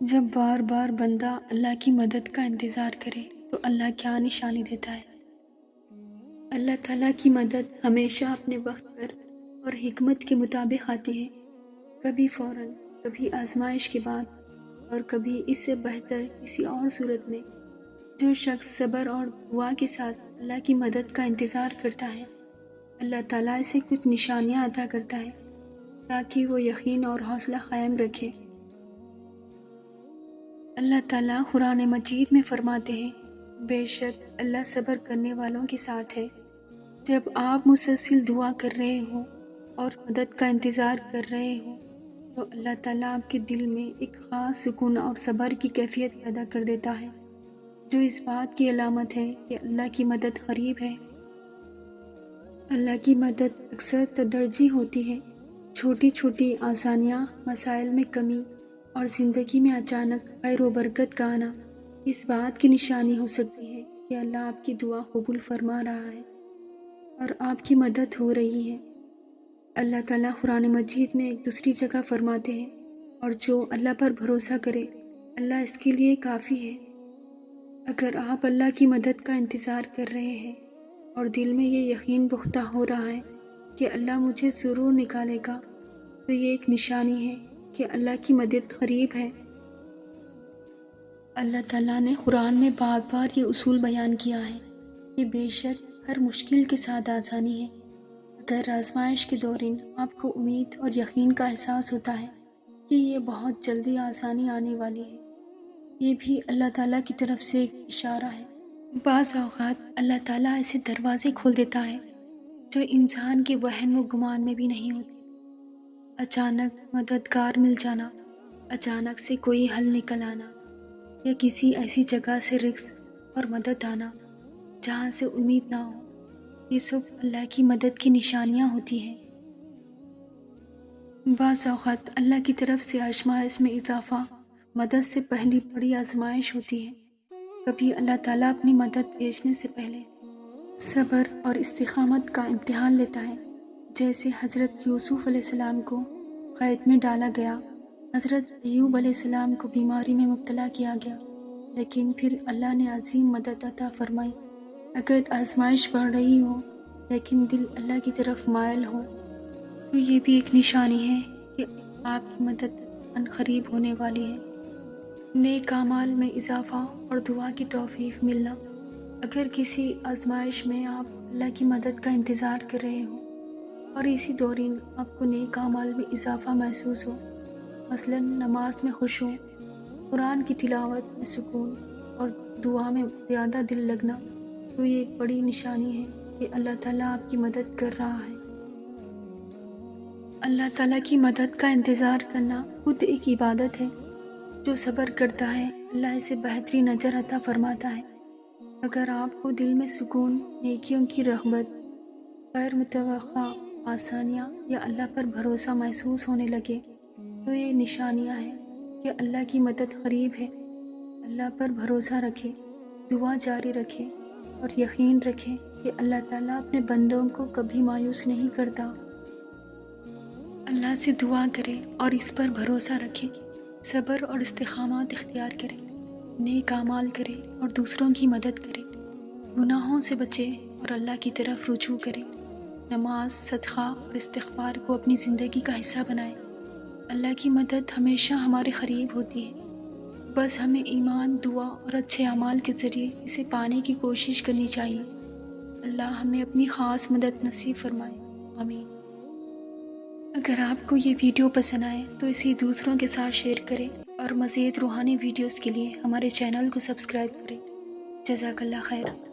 جب بار بار بندہ اللہ کی مدد کا انتظار کرے تو اللہ کیا نشانی دیتا ہے۔ اللہ تعالیٰ کی مدد ہمیشہ اپنے وقت پر اور حکمت کے مطابق آتی ہے، کبھی فوراً، کبھی آزمائش کے بعد، اور کبھی اس سے بہتر کسی اور صورت میں۔ جو شخص صبر اور دعا کے ساتھ اللہ کی مدد کا انتظار کرتا ہے، اللہ تعالیٰ اسے کچھ نشانیاں عطا کرتا ہے تاکہ وہ یقین اور حوصلہ قائم رکھے۔ اللہ تعالیٰ قرآن مجید میں فرماتے ہیں، بے شک اللہ صبر کرنے والوں کے ساتھ ہے۔ جب آپ مسلسل دعا کر رہے ہوں اور مدد کا انتظار کر رہے ہوں تو اللہ تعالیٰ آپ کے دل میں ایک خاص سکون اور صبر کی کیفیت پیدا کر دیتا ہے، جو اس بات کی علامت ہے کہ اللہ کی مدد قریب ہے۔ اللہ کی مدد اکثر تدریجی ہوتی ہے۔ چھوٹی چھوٹی آسانیاں، مسائل میں کمی اور زندگی میں اچانک خیر و برکت کا آنا اس بات کی نشانی ہو سکتی ہے کہ اللہ آپ کی دعا قبول فرما رہا ہے اور آپ کی مدد ہو رہی ہے۔ اللہ تعالیٰ قرآن مجید میں ایک دوسری جگہ فرماتے ہیں، اور جو اللہ پر بھروسہ کرے اللہ اس کے لیے کافی ہے۔ اگر آپ اللہ کی مدد کا انتظار کر رہے ہیں اور دل میں یہ یقین پختہ ہو رہا ہے کہ اللہ مجھے ضرور نکالے گا، تو یہ ایک نشانی ہے کہ اللہ کی مدد قریب ہے۔ اللہ تعالیٰ نے قرآن میں بار بار یہ اصول بیان کیا ہے کہ بے شک ہر مشکل کے ساتھ آسانی ہے۔ اگر آزمائش کے دوران آپ کو امید اور یقین کا احساس ہوتا ہے کہ یہ بہت جلدی آسانی آنے والی ہے، یہ بھی اللہ تعالیٰ کی طرف سے ایک اشارہ ہے۔ بعض اوقات اللہ تعالیٰ ایسے دروازے کھول دیتا ہے جو انسان کے وہم و گمان میں بھی نہیں ہوتے۔ اچانک مددگار مل جانا، اچانک سے کوئی حل نکل آنا، یا کسی ایسی جگہ سے رزق اور مدد آنا جہاں سے امید نہ ہو، یہ سب اللہ کی مدد کی نشانیاں ہوتی ہیں۔ بعض اوقات اللہ کی طرف سے آزمائش میں اضافہ مدد سے پہلی بڑی آزمائش ہوتی ہے۔ کبھی اللہ تعالیٰ اپنی مدد بھیجنے سے پہلے صبر اور استقامت کا امتحان لیتا ہے، جیسے حضرت یوسف علیہ السلام کو قید میں ڈالا گیا، حضرت ایوب علیہ السلام کو بیماری میں مبتلا کیا گیا، لیکن پھر اللہ نے عظیم مدد عطا فرمائی۔ اگر آزمائش بڑھ رہی ہو لیکن دل اللہ کی طرف مائل ہو تو یہ بھی ایک نشانی ہے کہ آپ کی مدد عنقریب ہونے والی ہے۔ نیک اعمال میں اضافہ اور دعا کی توفیق ملنا۔ اگر کسی آزمائش میں آپ اللہ کی مدد کا انتظار کر رہے ہوں اور اسی دوران آپ کو نیک اعمال میں اضافہ محسوس ہو، مثلاً نماز میں خشوع، قرآن کی تلاوت میں سکون اور دعا میں زیادہ دل لگنا، تو یہ ایک بڑی نشانی ہے کہ اللہ تعالیٰ آپ کی مدد کر رہا ہے۔ اللہ تعالیٰ کی مدد کا انتظار کرنا خود ایک عبادت ہے۔ جو صبر کرتا ہے اللہ اسے بہترین اجر عطا فرماتا ہے۔ اگر آپ کو دل میں سکون، نیکیوں کی رغبت، غیر متوقع آسانیاں یا اللہ پر بھروسہ محسوس ہونے لگے تو یہ نشانیاں ہیں کہ اللہ کی مدد قریب ہے۔ اللہ پر بھروسہ رکھے، دعا جاری رکھے اور یقین رکھے کہ اللہ تعالیٰ اپنے بندوں کو کبھی مایوس نہیں کرتا۔ اللہ سے دعا کرے اور اس پر بھروسہ رکھے، صبر اور استقامت اختیار کرے، نیک اعمال کرے اور دوسروں کی مدد کرے، گناہوں سے بچے اور اللہ کی طرف رجوع کرے، نماز، صدقہ اور استغفار کو اپنی زندگی کا حصہ بنائے۔ اللہ کی مدد ہمیشہ ہمارے قریب ہوتی ہے، بس ہمیں ایمان، دعا اور اچھے اعمال کے ذریعے اسے پانے کی کوشش کرنی چاہیے۔ اللہ ہمیں اپنی خاص مدد نصیب فرمائے، آمین۔ اگر آپ کو یہ ویڈیو پسند آئے تو اسے دوسروں کے ساتھ شیئر کریں اور مزید روحانی ویڈیوز کے لیے ہمارے چینل کو سبسکرائب کریں۔ جزاک اللہ خیر۔